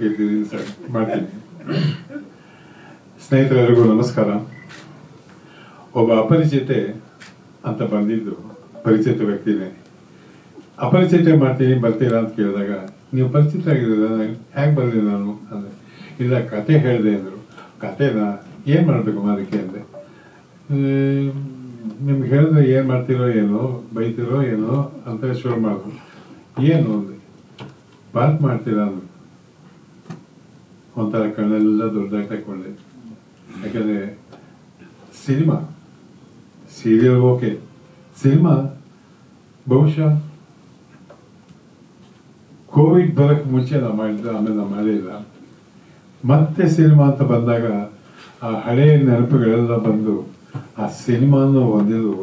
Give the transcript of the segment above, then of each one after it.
ಹೇಳಕ್ಕೆ ಇದ್ದೀನಿ ಸರ್, ಮಾಡ್ತೀನಿ. ಸ್ನೇಹಿತರೆಲ್ಲರಿಗೂ ನಮಸ್ಕಾರ. ಒಬ್ಬ ಅಪರಿಚಿತೆ ಅಂತ ಬಂದಿದ್ದು ಪರಿಚಿತ ವ್ಯಕ್ತಿನೇ. ಅಪರಿಚಿತ ಮಾಡ್ತೀನಿ ಬರ್ತೀರಾ ಅಂತ ಕೇಳಿದಾಗ, ನೀವು ಪರಿಚಿತ ಆಗಿದ್ದೀರ, ಹೇಗೆ ಬಂದಿದೆ ನಾನು ಅಂದರೆ, ಇಲ್ಲ ಕತೆ ಹೇಳಿದೆ ಅಂದರು. ಕತೆನ ಏನು ಮಾಡಬೇಕು ಅದಕ್ಕೆ ಅಂದೆ. ನಿಮ್ಗೆ ಹೇಳಿದ್ರೆ ಏನು ಮಾಡ್ತಿರೋ ಏನೋ, ಬೈತಿರೋ ಏನೋ ಅಂತ ಶುರು ಮಾಡಿದ್ರು. ಏನು ಅಂದೆ, ಪಾರ್ಕ್ ಮಾಡ್ತೀರಾ ಅಂದರು. ಒಂಥರ ಕಣ್ಣೆಲ್ಲ ದೊಡ್ಡದಾಗಿ ತಗೊಂಡೆ. ಯಾಕಂದರೆ ಸಿನಿಮಾ, ಸೀರಿಯಲ್ ಓಕೆ, ಸಿನಿಮಾ ಬಹುಶಃ ಕೋವಿಡ್ ಬರೋಕ್ಕೆ ಮುಂಚೆ ನಾವು ಮಾಡಿದ್ದು, ಆಮೇಲೆ ನಾವು ಮಾಡಿಲ್ಲ. ಮತ್ತೆ ಸಿನಿಮಾ ಅಂತ ಬಂದಾಗ ಆ ಹಳೆಯ ನೆನಪುಗಳೆಲ್ಲ ಬಂದು ಆ ಸಿನಿಮಾನ ಹೊಂದಿದ್ದು,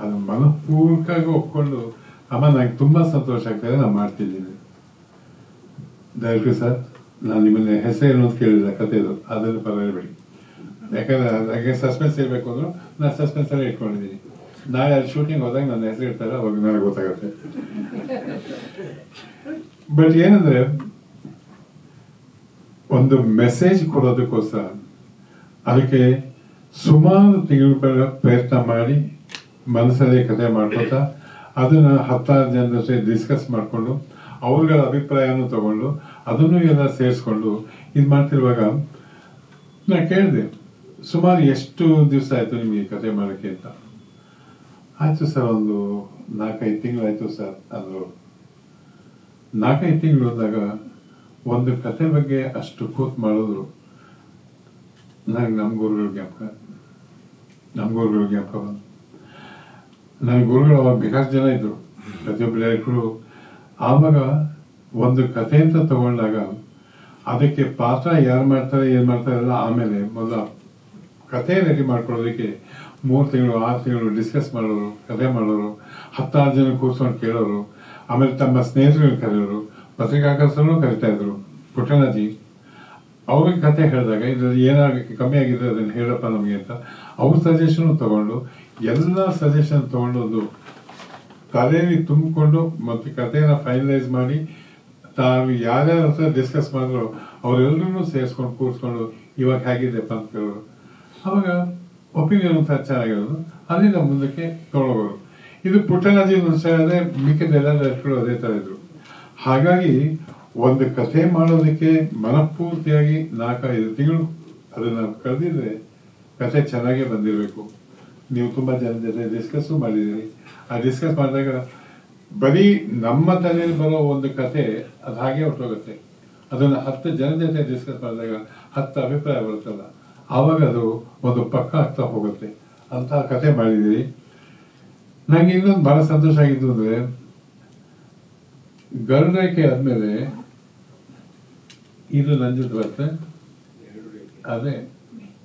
ಅದು ಮನಪೂರ್ವಕವಾಗಿ ಒಪ್ಕೊಂಡು, ಅಮ್ಮ ನಂಗೆ ತುಂಬ ಸಂತೋಷ ಆಗ್ತದೆ, ನಾನು ಮಾಡ್ತಿದ್ದೀನಿ. ದಯವಿಟ್ಟು ಸರ್, ನಾನು ನಿಮ್ಮನ್ನ ಹೆಸರೇನು ಅಂತ ಕೇಳಿಲ್ಲ, ಕಥೆದು ಅದನ್ನು ಪರಬೇಡಿ. ಯಾಕಂದ್ರೆ ನನಗೆ ಸಸ್ಪೆನ್ಸ್ ಇರಬೇಕು ಅಂದ್ರು ನಾನು ಸಸ್ಪೆನ್ಸಲ್ಲೇ ಇಟ್ಕೊಂಡಿದ್ದೀನಿ. ನಾಳೆ ಅಲ್ಲಿ ಶೂಟಿಂಗ್ ಹೋದಾಗ ನನ್ನ ಹೆಸರು ಇರ್ತಾರೆ, ಅವಾಗ ನನಗೆ ಗೊತ್ತಾಗುತ್ತೆ. ಬಟ್ ಏನಂದ್ರೆ, ಒಂದು ಮೆಸೇಜ್ ಕೊಡೋದಕ್ಕೋಸ್ಕರ ಅದಕ್ಕೆ ಸುಮಾರು ತಿಂಗಳ ಪ್ರಯತ್ನ ಮಾಡಿ ಮನಸ್ಸಲ್ಲಿ ಕತೆ ಮಾಡ್ಕೊತಾ ಅದನ್ನ 10 ಜನರ ಜೊತೆ ಡಿಸ್ಕಸ್ ಮಾಡಿಕೊಂಡು ಅವ್ರಗಳ ಅಭಿಪ್ರಾಯನೂ ತಗೊಂಡು ಅದನ್ನು ಎಲ್ಲ ಸೇರಿಸ್ಕೊಂಡು ಇದು ಮಾಡ್ತಿರುವಾಗ ನಾನು ಕೇಳಿದೆ, ಸುಮಾರು ಎಷ್ಟು ದಿವಸ ಆಯಿತು ನಿಮಗೆ ಕತೆ ಮಾಡೋಕ್ಕೆ ಅಂತ. ಆಯಿತು ಸರ್, ಒಂದು 4-5 ತಿಂಗಳಾಯಿತು ಸರ್ ಅಂದರು. 4-5 ತಿಂಗಳು ಅಂದಾಗ ಒಂದು ಕತೆ ಬಗ್ಗೆ ಅಷ್ಟು ಕೂತ್ ಮಾಡಿದ್ರು. ನನಗೆ ನಮ್ಮ ಗುರುಗಳ ಜ್ಞಾಪಕ ಬಂದು, ನನ್ನ ಗುರುಗಳು ಅವಾಗ ಬೇಕಾಷ್ಟು ಜನ ಇದ್ರು, ಪ್ರತಿಯೊಬ್ಬ ಡೈರೆಕ್ಟ್ರು. ಆವಾಗ ಒಂದು ಕತೆ ಅಂತ ತಗೊಂಡಾಗ ಅದಕ್ಕೆ ಪಾತ್ರ ಯಾರು ಮಾಡ್ತಾರೆ ಏನು ಮಾಡ್ತಾರೆ ಎಲ್ಲ ಆಮೇಲೆ, ಮೊದಲ ಕತೆ ರೆಡಿ ಮಾಡ್ಕೊಳ್ಳೋದಕ್ಕೆ 3 ತಿಂಗಳು 6 ತಿಂಗಳು ಡಿಸ್ಕಸ್ ಮಾಡೋರು, ಕತೆ ಮಾಡೋರು, 10 ಜನ ಕೂರ್ಸ್ಕೊಂಡು ಕೇಳೋರು, ಆಮೇಲೆ ತಮ್ಮ ಸ್ನೇಹಿತರನ್ನು ಕರೆಯೋರು, ಪತ್ರಿಕಾಕರ್ತರನ್ನು ಕರಿತಾ ಇದ್ರು. ಪುಟ್ಟಣಜಿ ಅವ್ರಿಗೆ ಕತೆ ಹೇಳಿದಾಗ ಇದರಲ್ಲಿ ಏನಾಗಕ್ಕೆ ಕಮ್ಮಿ ಆಗಿದೆ ಅದನ್ನು ಹೇಳಪ್ಪ ನಮಗೆ ಅಂತ ಅವ್ರ ಸಜೆಷನ್ ತಗೊಂಡು, ಎಲ್ಲ ಸಜೆಷನ್ ತಗೊಂಡು ಒಂದು ತಲೆಯಲ್ಲಿ ತುಂಬಿಕೊಂಡು ಮತ್ತು ಕಥೆನ ಫೈನಲೈಸ್ ಮಾಡಿ ತಾವು ಯಾರ್ಯಾರ ಹತ್ರ ಡಿಸ್ಕಸ್ ಮಾಡಿದ್ರು ಅವರೆಲ್ಲರೂ ಸೇರಿಸ್ಕೊಂಡು ಕೂರಿಸ್ಕೊಂಡು ಇವಾಗ ಹೇಗಿದೆಪ್ಪ ಅಂತ ಕೇಳೋರು. ಅವಾಗ ಒಪಿನಿಯನ್ ಅಂತ ಚೆನ್ನಾಗಿರೋದು, ಅಲ್ಲಿಂದ ಮುಂದಕ್ಕೆ ತೊಗೊಳೋರು. ಇದು ಪುಟ್ಟಣಜಿ ಅದೇ ಮಿಕ್ಕಿದೆಲ್ಲ ಡೈರೆಕ್ಟರು ಅದೇ ಥರ ಇದ್ರು. ಹಾಗಾಗಿ ಒಂದು ಕಥೆ ಮಾಡೋದಕ್ಕೆ ಮನಪೂರ್ತಿಯಾಗಿ 4-5 ತಿಂಗಳು ಅದನ್ನು ಕಳೆದಿದ್ರೆ ಕಥೆ ಚೆನ್ನಾಗೇ ಬಂದಿರಬೇಕು. ನೀವು ತುಂಬ ಜನ ಜೊತೆ ಡಿಸ್ಕಸ್ಸು ಮಾಡಿದ್ದೀರಿ. ಆ ಡಿಸ್ಕಸ್ ಮಾಡಿದಾಗ ಬರೀ ನಮ್ಮ ತಲೆಯಲ್ಲಿ ಬರೋ ಒಂದು ಕತೆ ಅದು ಹಾಗೆ ಹೊರಟೋಗುತ್ತೆ. ಅದನ್ನು 10 ಜನ ಜೊತೆ ಡಿಸ್ಕಸ್ ಮಾಡಿದಾಗ 10 ಅಭಿಪ್ರಾಯ ಬರುತ್ತಲ್ಲ, ಆವಾಗ ಅದು ಒಂದು ಪಕ್ಕ ಆಗ್ತಾ ಹೋಗುತ್ತೆ. ಅಂತಹ ಕತೆ ಮಾಡಿದ್ದೀರಿ. ನನಗೆ ಇನ್ನೊಂದು ಭಾಳ ಸಂತೋಷ ಆಗಿದ್ದು ಅಂದರೆ, ಗರುಡರೇಖೆ ಆದಮೇಲೆ ಇದು ನನ್ನ ಜೊತೆ ಬರುತ್ತೆ. ಅದೇ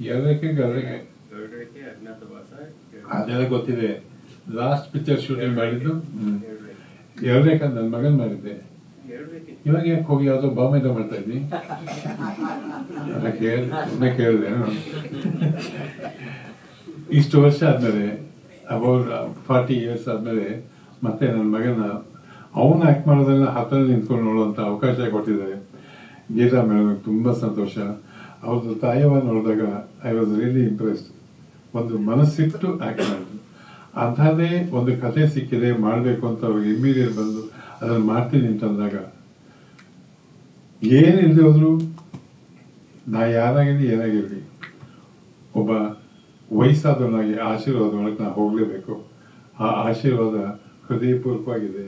2 ರೇಖೆ ಗರುಡರೇಖೆ ಅದೆಲ್ಲ ಗೊತ್ತಿದೆ. ಲಾಸ್ಟ್ ಪಿಕ್ಚರ್ ಶೂಟಿಂಗ್ ಮಾಡಿದ್ದು 2 ರೇಖೆ ನನ್ನ ಮಗನ್ ಮಾಡಿದ್ದೆ. ಇವಾಗ ಯಾಕೆ ಹೋಗಿ ಯಾವುದೋ ಬಾಂಬೆದ ಮಾಡ್ತಾ ಇದ್ವಿ ಕೇಳಿದೆ. ಇಷ್ಟು ವರ್ಷ ಆದ್ಮೇಲೆ, ಅಬೌಟ್ 40 years ಆದ್ಮೇಲೆ ಮತ್ತೆ ನನ್ನ ಮಗನ ಅವನು ಆಕ್ಟ್ ಮಾಡೋದನ್ನ ಹತ್ತಿರ ನಿಂತ್ಕೊಂಡು ನೋಡುವಂತ ಅವಕಾಶ ಕೊಟ್ಟಿದ್ದಾರೆ. ಗೀತಾ ಮೇಡಮ್ ತುಂಬ ಸಂತೋಷ. ಅವ್ರದ್ದು ತಾಯವ ನೋಡಿದಾಗ ಐ ವಾಸ್ ರಿಯಲಿ ಇಂಪ್ರೆಸ್ಡ್. ಒಂದು ಮನಸ್ಸಿಟ್ಟು ಆಕ್ಟ್ ಮಾಡಿದ್ರು. ಅಂಥದ್ದೇ ಒಂದು ಕತೆ ಸಿಕ್ಕಿದೆ ಮಾಡಬೇಕು ಅಂತ ಅವ್ರಿಗೆ ಇಮಿಡಿಯೇಟ್ ಬಂದು ಅದನ್ನು ಮಾಡ್ತೀನಿ ಅಂತಂದಾಗ, ಏನಿಲ್ಲದೆ ಹೋದ್ರು ನಾ ಯಾರಾಗಿರಲಿ ಏನಾಗಿರಲಿ ಒಬ್ಬ ವಯಸ್ಸಾದವನಾಗಿ ಆಶೀರ್ವಾದ ಒಳಗೆ ನಾ ಹೋಗಲೇಬೇಕು. ಆ ಆಶೀರ್ವಾದ ಹೃದಯಪೂರ್ವಕವಾಗಿದೆ.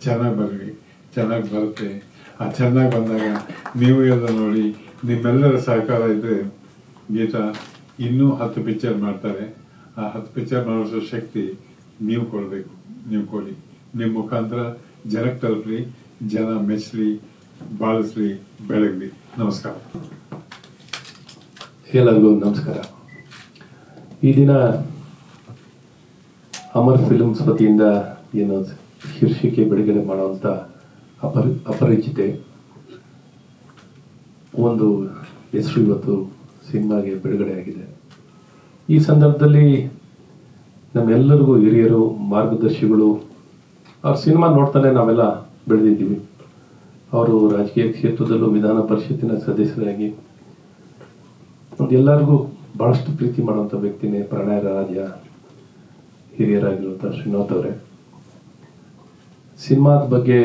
ಚೆನ್ನಾಗಿ ಬರಲಿ, ಚೆನ್ನಾಗಿ ಬರುತ್ತೆ. ಆ ಚೆನ್ನಾಗಿ ಬಂದಾಗ ನೀವು ಎಲ್ಲ ನೋಡಿ, ನಿಮ್ಮೆಲ್ಲರ ಸಹಕಾರ ಇದ್ದರೆ ಗೀತಾ ಇನ್ನೂ 10 ಪಿಕ್ಚರ್ ಮಾಡ್ತಾರೆ. ಆ 10 ಪಿಕ್ಚರ್ ಮಾಡೋ ಶಕ್ತಿ ನೀವು ಕೊಡಬೇಕು. ನೀವು ಕೊಡಿ. ನಿಮ್ಮ ಮುಖಾಂತರ ಜನಕ್ಕೆ ತಲುಪಲಿ, ಜನ ಮೆಚ್ಚಲಿ, ಬಾಳಿಸ್ಲಿ, ಬೆಳಗಲಿ. ನಮಸ್ಕಾರ. ಎಲ್ಲರಿಗೂ ನಮಸ್ಕಾರ. ಈ ದಿನ ಅಮರ್ ಫಿಲ್ಮ್ಸ್ ವತಿಯಿಂದ ಏನು ಶೀರ್ಷಿಕೆ ಬಿಡುಗಡೆ ಮಾಡುವಂಥ ಅಪರಿಚಿತೆ ಒಂದು ಹೆಸರು ಇವತ್ತು ಸಿನಿಮಾಗೆ ಬಿಡುಗಡೆ ಆಗಿದೆ. ಈ ಸಂದರ್ಭದಲ್ಲಿ ನಮ್ಮೆಲ್ಲರಿಗೂ ಹಿರಿಯರು, ಮಾರ್ಗದರ್ಶಿಗಳು, ಅವ್ರ ಸಿನಿಮಾ ನೋಡ್ತಾನೆ ನಾವೆಲ್ಲ ಬೆಳೆದಿದ್ದೀವಿ. ಅವರು ರಾಜಕೀಯ ಕ್ಷೇತ್ರದಲ್ಲೂ ವಿಧಾನ ಪರಿಷತ್ತಿನ ಸದಸ್ಯರಾಗಿ ಎಲ್ಲರಿಗೂ ಬಹಳಷ್ಟು ಪ್ರೀತಿ ಮಾಡುವಂಥ ವ್ಯಕ್ತಿನೇ ಪ್ರಣಯ ರಾಜ ಹಿರಿಯರಾಗಿರುವಂಥ ಶ್ರೀನಾಥ್ ಅವರೇ. ಸಿನಿಮಾದ ಬಗ್ಗೆ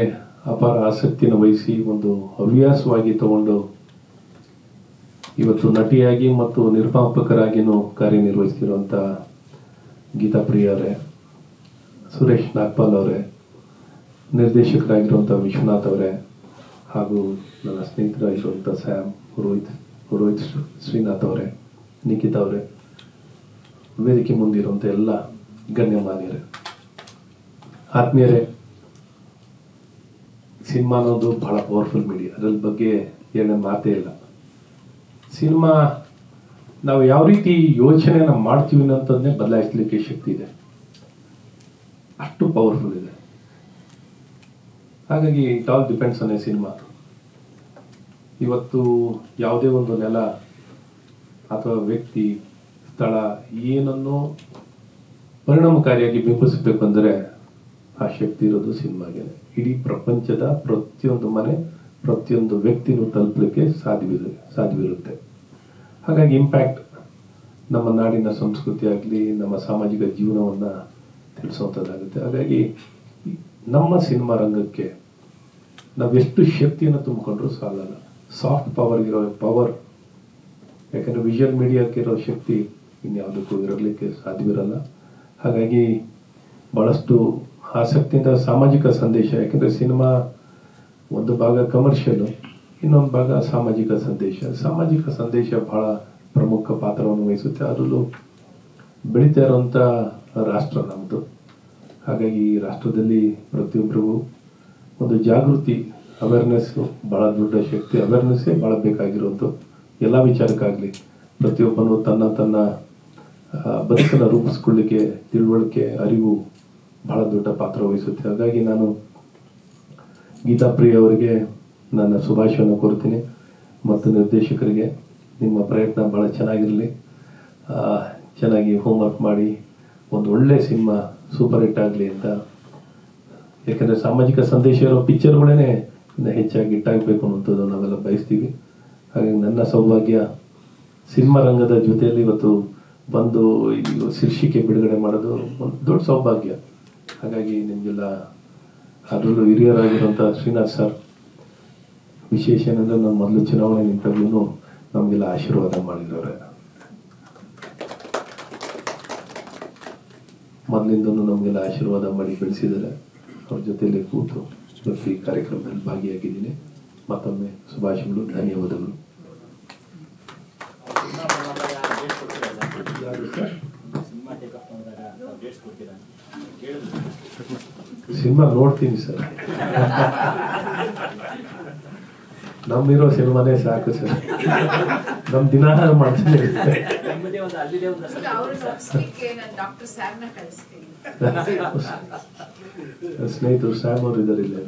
ಅಪಾರ ಆಸಕ್ತಿಯನ್ನು ವಹಿಸಿ ಒಂದು ಹವ್ಯಾಸವಾಗಿ ತಗೊಂಡು ಇವತ್ತು ನಟಿಯಾಗಿ ಮತ್ತು ನಿರ್ಮಾಪಕರಾಗಿಯೂ ಕಾರ್ಯನಿರ್ವಹಿಸ್ತಿರುವಂಥ ಗೀತಾ ಪ್ರಿಯ ಅವರೇ, ಸುರೇಶ್ ನಾಗ್ಪಾಲ್ ಅವರೇ, ನಿರ್ದೇಶಕರಾಗಿರುವಂಥ ವಿಶ್ವನಾಥ್ ಅವರೇ, ಹಾಗೂ ನನ್ನ ಸ್ನೇಹಿತರಾಗಿರುವಂಥ ಸ್ಯಾಮ್, ರೋಹಿತ್ ಶ್ರೀನಾಥ್ ಅವರೇ, ನಿಖಿತಾ ಅವರೇ, ವೇದಿಕೆ ಮುಂದಿರುವಂಥ ಎಲ್ಲ ಗಣ್ಯಮಾನ್ಯರೇ, ಆತ್ಮೀಯರೇ, ಸಿನಿಮಾ ಅನ್ನೋದು ಬಹಳ ಪವರ್ಫುಲ್ ಮೀಡಿಯಾ. ಅದ್ರ ಬಗ್ಗೆ ಎರಡನೇ ಮಾತೇ ಇಲ್ಲ. ಸಿನಿಮಾ ನಾವು ಯಾವ ರೀತಿ ಯೋಚನೆನ ಮಾಡ್ತೀವಿ ಅನ್ನೋದನ್ನೇ ಬದಲಾಯಿಸಲಿಕ್ಕೆ ಶಕ್ತಿ ಇದೆ, ಅಷ್ಟು ಪವರ್ಫುಲ್ ಇದೆ. ಹಾಗಾಗಿ it all depends on A cinema. ಇವತ್ತು ಯಾವುದೇ ಒಂದು ನೆಲ ಅಥವಾ ವ್ಯಕ್ತಿ, ಸ್ಥಳ ಏನನ್ನು ಪರಿಣಾಮಕಾರಿಯಾಗಿ ಬಿಂಬಿಸಬೇಕು ಅಂದರೆ ಆ ಶಕ್ತಿ ಇರೋದು ಸಿನಿಮಾಗೆ. ಇಡೀ ಪ್ರಪಂಚದ ಪ್ರತಿಯೊಂದು ಮನೆ, ಪ್ರತಿಯೊಂದು ವ್ಯಕ್ತಿನೂ ತಲುಪಲಿಕ್ಕೆ ಸಾಧ್ಯವಿರುತ್ತೆ. ಹಾಗಾಗಿ ಇಂಪ್ಯಾಕ್ಟ್ ನಮ್ಮ ನಾಡಿನ ಸಂಸ್ಕೃತಿ ಆಗಲಿ, ನಮ್ಮ ಸಾಮಾಜಿಕ ಜೀವನವನ್ನು ತಿಳಿಸುವಂಥದ್ದಾಗುತ್ತೆ. ಹಾಗಾಗಿ ನಮ್ಮ ಸಿನಿಮಾ ರಂಗಕ್ಕೆ ನಾವೆಷ್ಟು ಶಕ್ತಿಯನ್ನು ತುಂಬಿಕೊಂಡ್ರೂ ಸಾಲಲ್ಲ. ಸಾಫ್ಟ್ ಪವರ್, ಯಾಕಂದರೆ ವಿಜುವಲ್ ಮೀಡಿಯಾಕ್ಕಿರೋ ಶಕ್ತಿ ಇನ್ಯಾವುದಕ್ಕೂ ಇರಲಿಕ್ಕೆ ಸಾಧ್ಯವಿರಲ್ಲ. ಹಾಗಾಗಿ ಭಾಳಷ್ಟು ಆಸಕ್ತಿಯಿಂದ ಸಾಮಾಜಿಕ ಸಂದೇಶ, ಯಾಕೆಂದರೆ ಸಿನಿಮಾ ಒಂದು ಭಾಗ ಕಮರ್ಷಿಯಲು, ಇನ್ನೊಂದು ಭಾಗ ಸಾಮಾಜಿಕ ಸಂದೇಶ ಬಹಳ ಪ್ರಮುಖ ಪಾತ್ರವನ್ನು ವಹಿಸುತ್ತೆ. ಅದರಲ್ಲೂ ಬೆಳೀತಾ ಇರುವಂಥ ರಾಷ್ಟ್ರ ನಮ್ಮದು. ಹಾಗಾಗಿ ಈ ರಾಷ್ಟ್ರದಲ್ಲಿ ಪ್ರತಿಯೊಬ್ಬರಿಗೂ ಒಂದು ಜಾಗೃತಿ, ಅವೇರ್ನೆಸ್ಸು ಭಾಳ ದೊಡ್ಡ ಶಕ್ತಿ. ಅವೇರ್ನೆಸ್ಸೇ ಭಾಳ ಬೇಕಾಗಿರೋದು ಎಲ್ಲ ವಿಚಾರಕ್ಕಾಗಲಿ. ಪ್ರತಿಯೊಬ್ಬನು ತನ್ನ ಬದುಕನ್ನು ರೂಪಿಸ್ಕೊಳ್ಳಿಕ್ಕೆ ತಿಳುವಳಿಕೆ, ಅರಿವು ಬಹಳ ದೊಡ್ಡ ಪಾತ್ರ ವಹಿಸುತ್ತೆ. ಹಾಗಾಗಿ ನಾನು ಗೀತಾ ಪ್ರಿಯ ಅವರಿಗೆ ನನ್ನ ಶುಭಾಶಯವನ್ನು ಕೋರ್ತೀನಿ ಮತ್ತು ನಿರ್ದೇಶಕರಿಗೆ ನಿಮ್ಮ ಪ್ರಯತ್ನ ಭಾಳ ಚೆನ್ನಾಗಿರಲಿ. ಚೆನ್ನಾಗಿ ಹೋಮ್ವರ್ಕ್ ಮಾಡಿ ಒಂದು ಒಳ್ಳೆ ಸಿನಿಮಾ ಸೂಪರ್ ಹಿಟ್ ಆಗಲಿ ಅಂತ. ಯಾಕೆಂದರೆ ಸಾಮಾಜಿಕ ಸಂದೇಶ ಇರೋ ಪಿಕ್ಚರ್ಗಳೇ ಇನ್ನು ಹೆಚ್ಚಾಗಿ ಹಿಟ್ಟಾಗಬೇಕು ಅನ್ನೋಂಥದ್ದು ನಾವೆಲ್ಲ ಬಯಸ್ತೀವಿ. ಹಾಗಾಗಿ ನನ್ನ ಸೌಭಾಗ್ಯ ಸಿನಿಮಾ ರಂಗದ ಜೊತೆಯಲ್ಲಿ ಇವತ್ತು ಬಂದು ಶೀರ್ಷಿಕೆ ಬಿಡುಗಡೆ ಮಾಡೋದು ಒಂದು ದೊಡ್ಡ ಸೌಭಾಗ್ಯ. ಹಾಗಾಗಿ ನಿಮಗೆಲ್ಲ, ಅದರಲ್ಲೂ ಹಿರಿಯರಾಗಿರುವಂಥ ಶ್ರೀನಾಥ್ ಸರ್, ವಿಶೇಷ ಏನಂದರೆ ನಾನು ಮೊದಲು ಚುನಾವಣೆ ನಿಂತಾಗ್ಲೂ ನಮಗೆಲ್ಲ ಆಶೀರ್ವಾದ ಮಾಡಿದವ್ರೆ. ಮೊದಲಿಂದನೂ ನಮಗೆಲ್ಲ ಆಶೀರ್ವಾದ ಮಾಡಿ ಬೆಳೆಸಿದ್ದಾರೆ. ಅವ್ರ ಜೊತೆಯಲ್ಲಿ ಕೂತು ಈ ಕಾರ್ಯಕ್ರಮದಲ್ಲಿ ಭಾಗಿಯಾಗಿದ್ದೀನಿ. ಮತ್ತೊಮ್ಮೆ ಶುಭಾಶಯಗಳು, ಧನ್ಯವಾದಗಳು. ಸಿನಿಮಾ ನೋಡ್ತೀನಿ ಸರ್, ನಮ್ಮಿರೋ ಸಿನಿಮಾನೇ ಸಾಕು ಸರ್, ನಮ್ ದಿನ ಮಾಡ್ತಾನೆ ಸ್ನೇಹಿತರು ಸ್ಯಾಮ್ ಅವರು ಇದ್ದಾರೆ ಇಲ್ಲೇ.